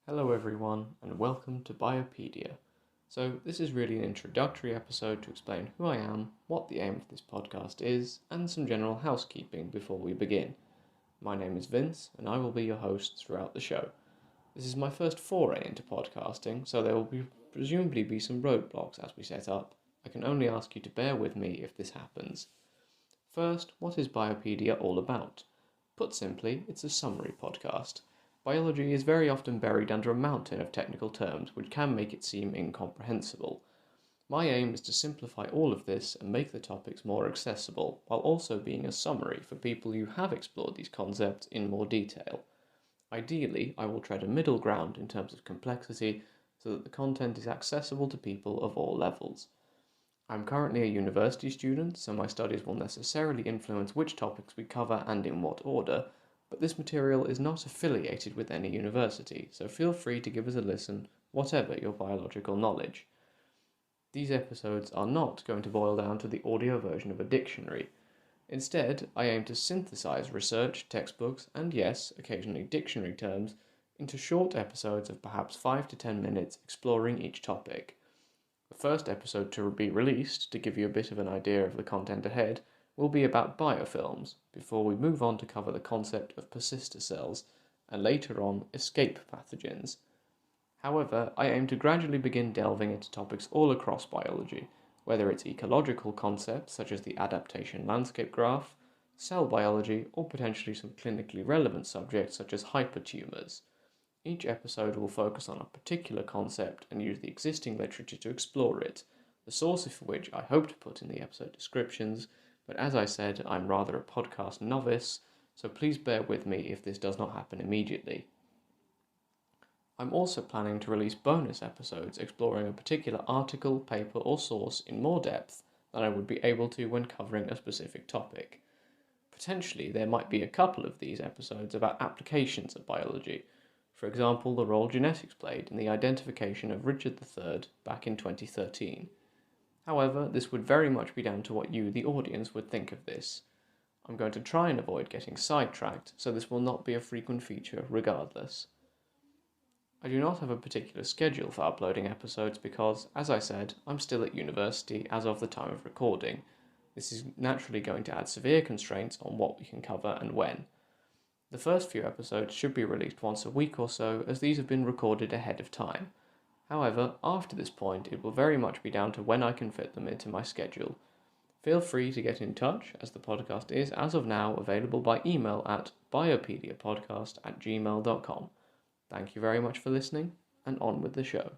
Hello everyone and welcome to Biopedia. So this is really an introductory episode to explain who I am, what the aim of this podcast is, and some general housekeeping before we begin. My name is Vince and I will be your host throughout the show. This is my first foray into podcasting, so there will presumably be some roadblocks as we set up. I can only ask you to bear with me if this happens. First, what is Biopedia all about? Put simply, it's a summary podcast. Biology is very often buried under a mountain of technical terms which can make it seem incomprehensible. My aim is to simplify all of this and make the topics more accessible, while also being a summary for people who have explored these concepts in more detail. Ideally, I will tread a middle ground in terms of complexity so that the content is accessible to people of all levels. I'm currently a university student, so my studies will necessarily influence which topics we cover and in what order, but this material is not affiliated with any university, so feel free to give us a listen, whatever your biological knowledge. These episodes are not going to boil down to the audio version of a dictionary. Instead, I aim to synthesize research, textbooks, and yes, occasionally dictionary terms, into short episodes of perhaps 5 to 10 minutes exploring each topic. The first episode to be released, to give you a bit of an idea of the content ahead, will be about biofilms, before we move on to cover the concept of persister cells, and later on escape pathogens. However, I aim to gradually begin delving into topics all across biology, whether it's ecological concepts such as the adaptation landscape graph, cell biology, or potentially some clinically relevant subjects such as hypertumors. Each episode will focus on a particular concept and use the existing literature to explore it, the sources for which I hope to put in the episode descriptions, but as I said, I'm rather a podcast novice, so please bear with me if this does not happen immediately. I'm also planning to release bonus episodes exploring a particular article, paper, or source in more depth than I would be able to when covering a specific topic. Potentially, there might be a couple of these episodes about applications of biology, for example, the role genetics played in the identification of Richard III back in 2013. However, this would very much be down to what you, the audience, would think of this. I'm going to try and avoid getting sidetracked, so this will not be a frequent feature regardless. I do not have a particular schedule for uploading episodes because, as I said, I'm still at university as of the time of recording. This is naturally going to add severe constraints on what we can cover and when. The first few episodes should be released once a week or so, as these have been recorded ahead of time. However, after this point, it will very much be down to when I can fit them into my schedule. Feel free to get in touch, as the podcast is, as of now, available by email at biopediapodcast@gmail.com. Thank you very much for listening, and on with the show.